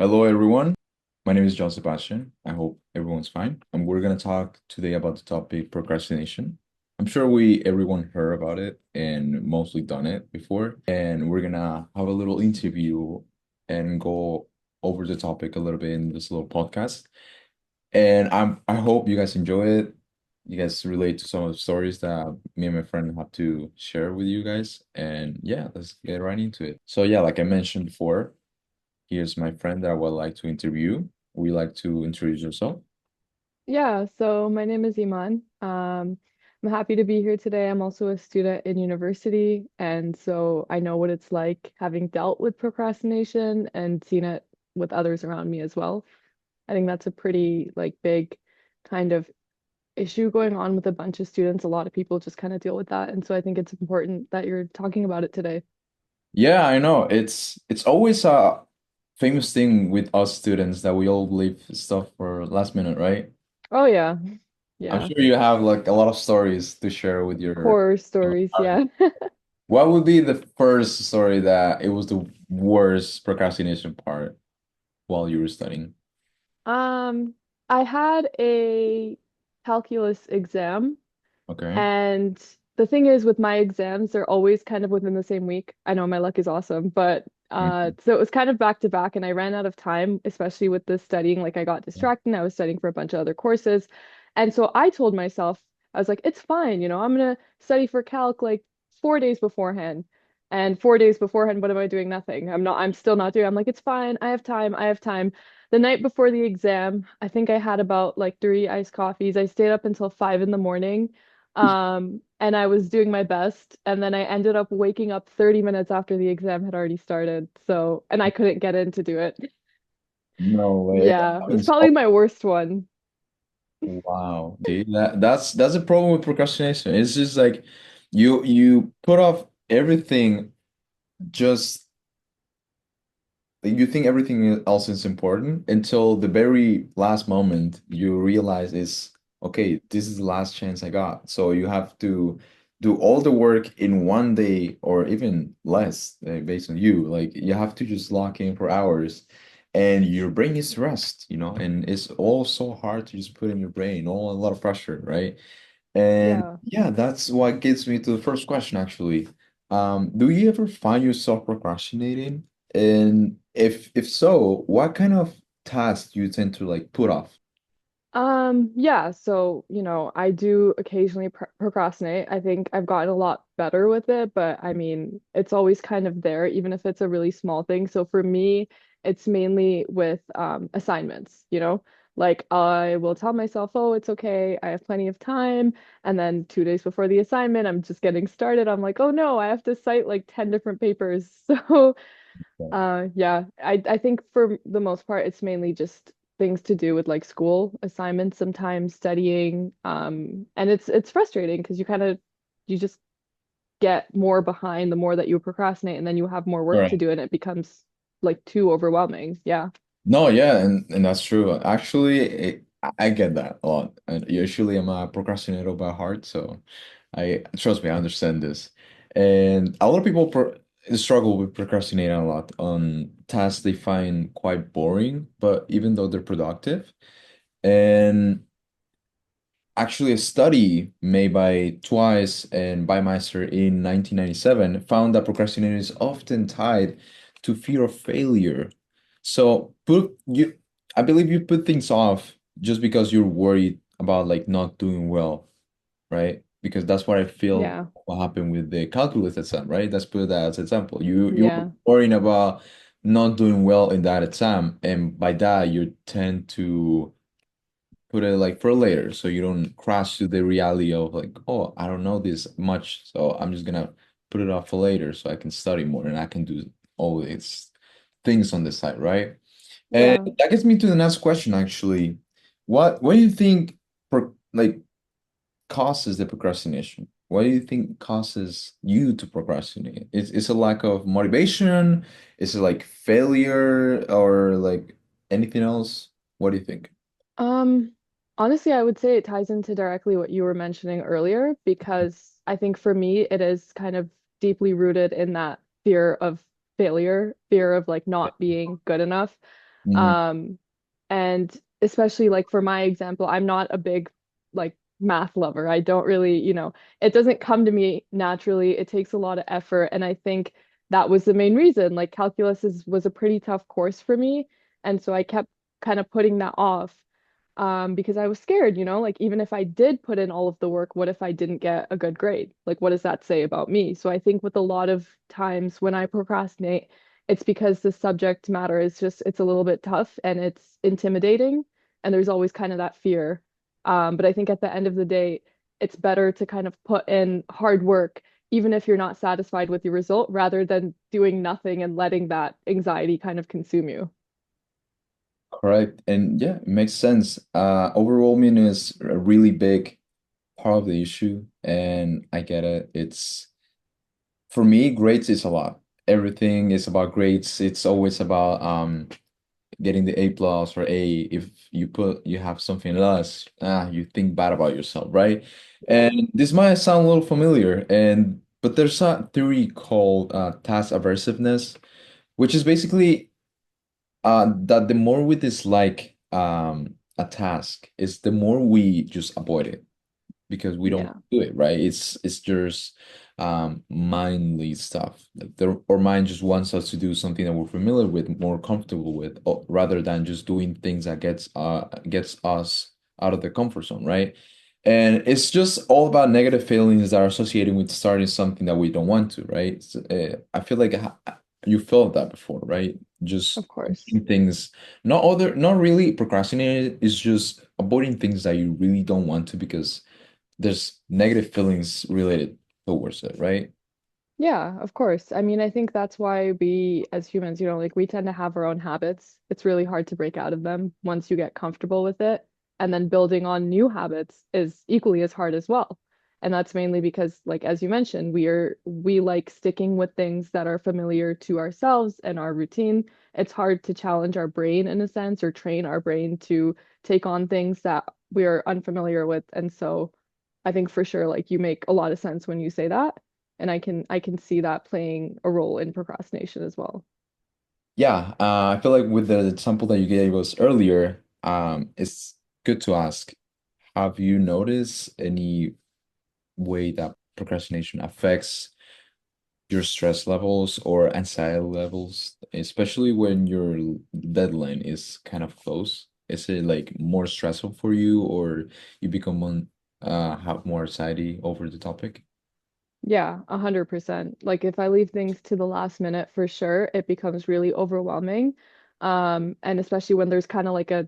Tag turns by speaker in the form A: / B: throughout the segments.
A: Hello, everyone. My name is John Sebastian. I hope everyone's fine. And we're going to talk today about the topic procrastination. I'm sure everyone heard about it and mostly done it before. And we're going to have a little interview and go over the topic a little bit in this little podcast. And I hope you guys enjoy it. You guys relate to some of the stories that me and my friend have to share with you guys. And yeah, let's get right into it. So yeah, like I mentioned before, here's my friend that I would like to interview. Would you like to introduce yourself?
B: Yeah, so my name is Iman. I'm happy to be here today. I'm also a student in university, and so I know what it's like having dealt with procrastination and seen it with others around me as well. I think that's a pretty big kind of issue going on with a bunch of students. A lot of people just kind of deal with that, and so I think it's important that you're talking about it today.
A: Yeah, I know. It's always a famous thing with us students that we all leave stuff for last minute, right?
B: Oh yeah,
A: I'm
B: yeah.
A: sure you have like a lot of stories to share with your
B: Horror stories, yeah.
A: What would be the first story that it was the worst procrastination part while you were studying?
B: Um, I had a calculus exam.
A: Okay.
B: And the thing is, with my exams, they're always kind of within the same week. I know my luck is awesome, but
A: Mhm.
B: so it was kind of back to back, and I ran out of time, especially with the studying. Like I got distracted, and I was studying for a bunch of other courses, and so I told myself, I was like, it's fine, I'm gonna study for calc like 4 days beforehand. And 4 days beforehand, what am I doing? Nothing. I'm still not doing. I'm like, it's fine. I have time. I have time. The night before the exam, I think I had about like three iced coffees. I stayed up until 5 in the morning, and I was doing my best, and then I ended up waking up 30 minutes after the exam had already started. So, and I couldn't get in to do it.
A: No way. That
B: Yeah, it's
A: happens.
B: probably my worst one.
A: Wow. See, that's a problem with procrastination. It's just like you put off everything just like, you think everything else is important until the very last moment you realize is okay, this is the last chance I got. So you have to do all the work in one day or even less based on you. Like you have to just lock in for hours and your brain needs to rest, and it's all so hard to just put in your brain, all a lot of pressure, right? And
B: Yeah.
A: yeah, that's what gets me to the first question actually. Do you ever find yourself procrastinating? And if so, what kind of tasks do you tend to like put off?
B: Yeah, so, I do occasionally procrastinate. I think I've gotten a lot better with it, but I mean, it's always kind of there, even if it's a really small thing. So for me, it's mainly with assignments, Like I will tell myself, oh, it's okay, I have plenty of time. And then 2 days before the assignment, I'm just getting started. I'm like, oh no, I have to cite like 10 different papers. So yeah, I think for the most part, it's mainly just things to do with like school assignments, sometimes studying. And it's frustrating because you just get more behind the more that you procrastinate, and then you have more work to
A: Right.
B: do, and it becomes like too overwhelming. Yeah.
A: No, yeah, and that's true. Actually, I get that a lot. And usually I'm a procrastinator by heart, so I trust me, I understand this. And a lot of people struggle with procrastinating a lot on tasks they find quite boring, but even though they're productive. And actually, a study made by Twice and Bymeister in 1997 found that procrastination is often tied to fear of failure. So I believe you put things off just because you're worried about like not doing well, right? Because that's what I feel
B: Yeah.
A: what happened with the calculus exam, right? Let's put that as an example. You were
B: Yeah.
A: worrying about not doing well in that exam, and by that you tend to put it like for later so you don't crash to the reality of like, oh, I don't know this much, so I'm just gonna put it off for later so I can study more and I can do all these things on the side, right? And
B: Yeah.
A: that gets me to the next question actually. What do you think like causes the procrastination? What do you think causes you to procrastinate? Is it lack of motivation? Is it like failure or like anything else? What do you think?
B: Um, Honestly, I would say it ties into directly what you were mentioning earlier, because I think for me, it is kind of deeply rooted in that fear of failure, fear of like not being good enough.
A: Mhm.
B: Um, and especially like for my example, I'm not a big like math lover. I don't really, it doesn't come to me naturally. It takes a lot of effort. And I think that was the main reason. Like was a pretty tough course for me. And so I kept kind of putting that off because I was scared, like even if I did put in all of the work, what if I didn't get a good grade? Like, what does that say about me? So I think with a lot of times when I procrastinate, it's because the subject matter is just, it's a little bit tough and it's intimidating. And there's always kind of that fear. But I think at the end of the day, it's better to kind of put in hard work, even if you're not satisfied with your result, rather than doing nothing and letting that anxiety kind of consume you.
A: Correct. And yeah, it makes sense. Overwhelming is a really big part of the issue, and I get it. It's for me, grades is a lot. Everything is about grades. It's always about getting the A plus or A. If you have something less, you think bad about yourself, right?
B: Yeah.
A: And this might sound a little familiar, and but there's a theory called task aversiveness, which is basically that the more we dislike a task is the more we just avoid it because we don't
B: Yeah,
A: do it, right? It's just mindly stuff. Like our mind just wants us to do something that we're familiar with, more comfortable with, rather than just doing things that gets us out of the comfort zone, right? And it's just all about negative feelings that are associated with starting something that we don't want to, right? So, I feel like you felt that before, right?
B: of
A: Just
B: course.
A: doing things, not really procrastinating. It's just avoiding things that you really don't want to because there's negative feelings related towards it, right?
B: Yeah, of course. I mean, I think that's why we as humans, like we tend to have our own habits. It's really hard to break out of them once you get comfortable with it. And then building on new habits is equally as hard as well. And that's mainly because, like as you mentioned, we like sticking with things that are familiar to ourselves and our routine. It's hard to challenge our brain in a sense or train our brain to take on things that we are unfamiliar with. And so I think for sure, like you make a lot of sense when you say that. And I can see that playing a role in procrastination as well.
A: Yeah, I feel like with the example that you gave us earlier, it's good to ask, have you noticed any way that procrastination affects your stress levels or anxiety levels, especially when your deadline is kind of close? Is it like more stressful for you or you become have more anxiety over the topic?
B: Yeah, 100%. Like if I leave things to the last minute for sure, it becomes really overwhelming. And especially when there's kind of like a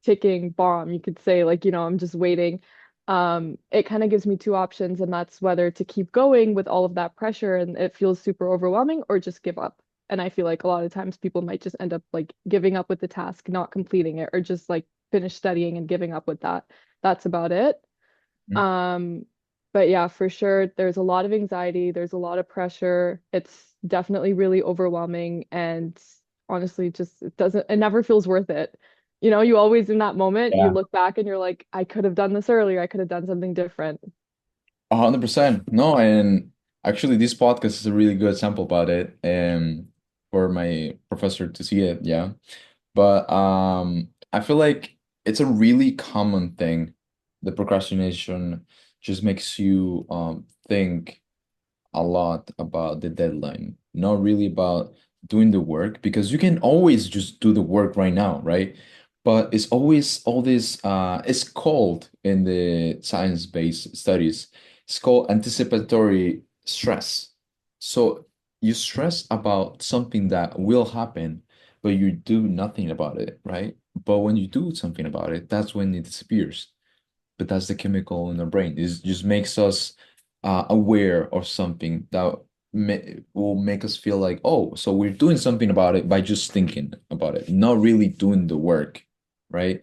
B: ticking bomb, you could say like, I'm just waiting. It kind of gives me two options, and that's whether to keep going with all of that pressure and it feels super overwhelming or just give up. And I feel like a lot of times people might just end up like giving up with the task, not completing it, or just like finish studying and giving up with that. That's about it.
A: Mm.
B: Um, but yeah, for sure, there's a lot of anxiety, there's a lot of pressure. It's definitely really overwhelming, and honestly, just it never feels worth it. You always in that moment, you
A: Yeah.
B: look back and you're like, I could have done this earlier, I could have done something different.
A: 100%. No, and actually this podcast is a really good example about it and for my professor to see it, yeah. But I feel like it's a really common thing. The procrastination just makes you think a lot about the deadline, not really about doing the work, because you can always just do the work right now, right? But it's always all this, it's called in the science-based studies, it's called anticipatory stress. So you stress about something that will happen, but you do nothing about it, right? But when you do something about it, that's when it disappears, but that's the chemical in our brain. It just makes us aware of something that will make us feel like, oh, so we're doing something about it by just thinking about it, not really doing the work, right?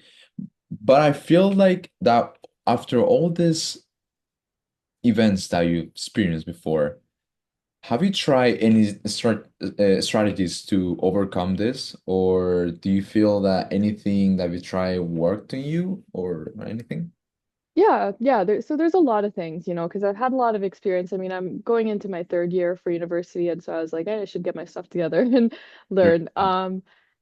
A: But I feel like that after all these events that you experienced before, have you tried any strategies to overcome this, or do you feel that anything that you try worked on you or anything?
B: Yeah, yeah. So there's a lot of things, because I've had a lot of experience. I mean, I'm going into my third year for university, and so I was like, hey, I should get my stuff together and learn.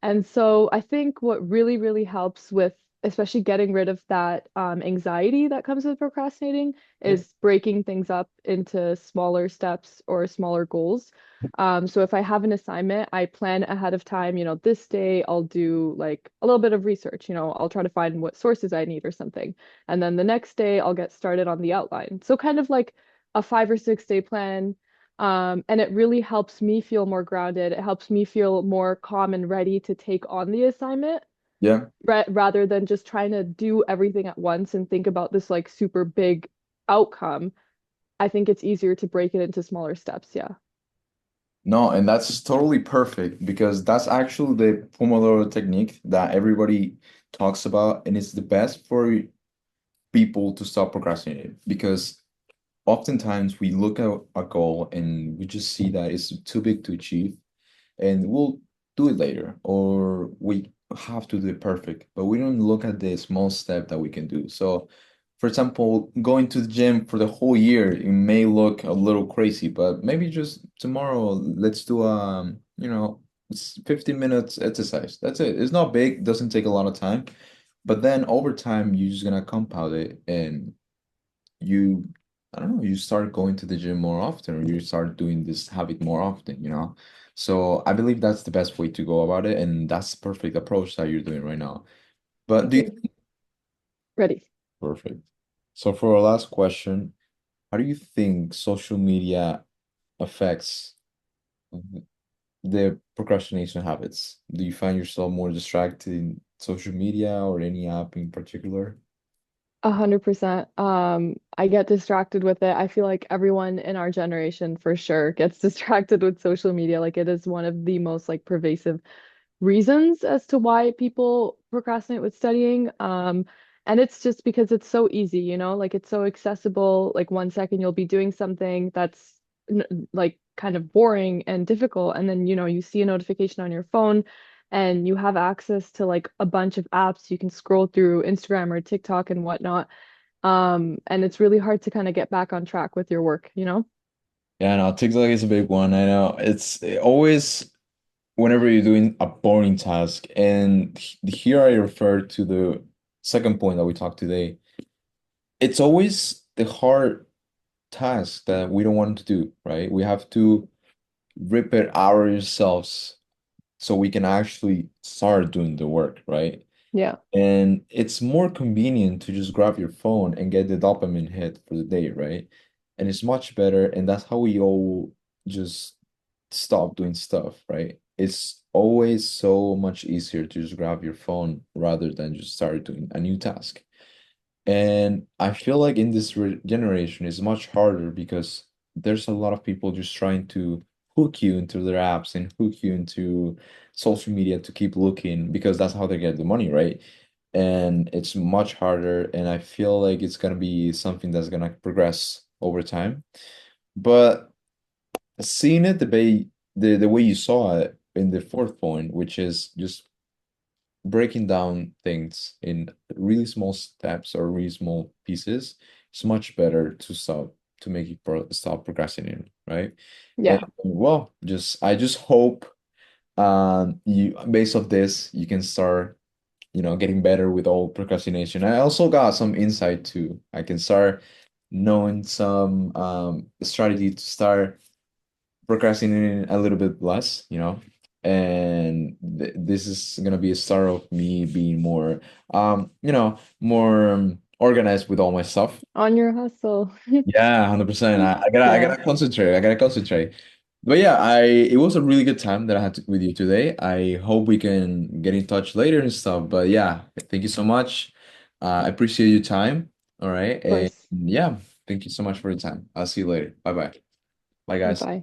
B: And so I think what really, really helps with especially getting rid of that anxiety that comes with procrastinating
A: Yep.
B: is breaking things up into smaller steps or smaller goals. So if I have an assignment, I plan ahead of time, this day I'll do like a little bit of research, I'll try to find what sources I need or something. And then the next day I'll get started on the outline. So kind of like a 5 or 6 day plan. And it really helps me feel more grounded. It helps me feel more calm and ready to take on the assignment
A: Yeah.
B: rather than just trying to do everything at once and think about this like super big outcome. I think it's easier to break it into smaller steps. Yeah.
A: No, and that's totally perfect because that's actually the Pomodoro technique that everybody talks about, and it's the best for people to stop procrastinating because oftentimes we look at a goal and we just see that it's too big to achieve and we'll do it later or we have to do it perfect, but we don't look at the small step that we can do. So, for example, going to the gym for the whole year, it may look a little crazy, but maybe just tomorrow, let's do it's 15 minutes exercise. That's it. It's not big, doesn't take a lot of time, but then over time, you're just gonna compound it and you I don't know, you start going to the gym more often, or you start doing this habit more often. So I believe that's the best way to go about it, and that's the perfect approach that you're doing right now. But
B: Thank
A: do you
B: you. Ready.
A: perfect. So for our last question, how do you think social media affects the procrastination habits? Do you find yourself more distracted in social media or any app in particular?
B: 100%. I get distracted with it. I feel like everyone in our generation for sure gets distracted with social media. Like it is one of the most like pervasive reasons as to why people procrastinate with studying. And it's just because it's so easy, like it's so accessible. Like 1 second you'll be doing something that's like kind of boring and difficult, and then you see a notification on your phone and you have access to like a bunch of apps you can scroll through Instagram or TikTok and whatnot. And it's really hard to kind of get back on track with your work.
A: Yeah, no, TikTok is a big one. I know. It's always whenever you're doing a boring task. And here I refer to the second point that we talked today. It's always the hard task that we don't want to do, right? We have to rip it ourselves so we can actually start doing the work, right?
B: Yeah.
A: And it's more convenient to just grab your phone and get the dopamine hit for the day, right? And it's much better. And that's how we all just stop doing stuff, right? It's always so much easier to just grab your phone rather than just start doing a new task. And I feel like in this generation it's much harder because there's a lot of people just trying to hook you into their apps and hook you into social media to keep looking because that's how they get the money, right? And it's much harder, and I feel like it's gonna be something that's gonna progress over time. But seeing it the way you saw it in the fourth point, which is just breaking down things in really small steps or really small pieces, it's much better to make you stop procrastinating, right? And
B: Yeah.
A: well, just I just hope you based off this you can start getting better with all procrastination. I also got some insight too. I can start knowing some strategy to start procrastinating a little bit less. And this is gonna be a start of me being more organized with all my stuff.
B: On your hustle.
A: Yeah, 100%. I gotta I
B: Yeah,
A: gotta concentrate. I gotta concentrate. But yeah, I it was a really good time that I had with you today. I hope we can get in touch later and stuff. But yeah, thank you so much. I appreciate your time. All right.
B: of
A: And
B: course.
A: yeah, thank you so much for your time. I'll see you later. Bye bye. Bye, guys.
B: Bye.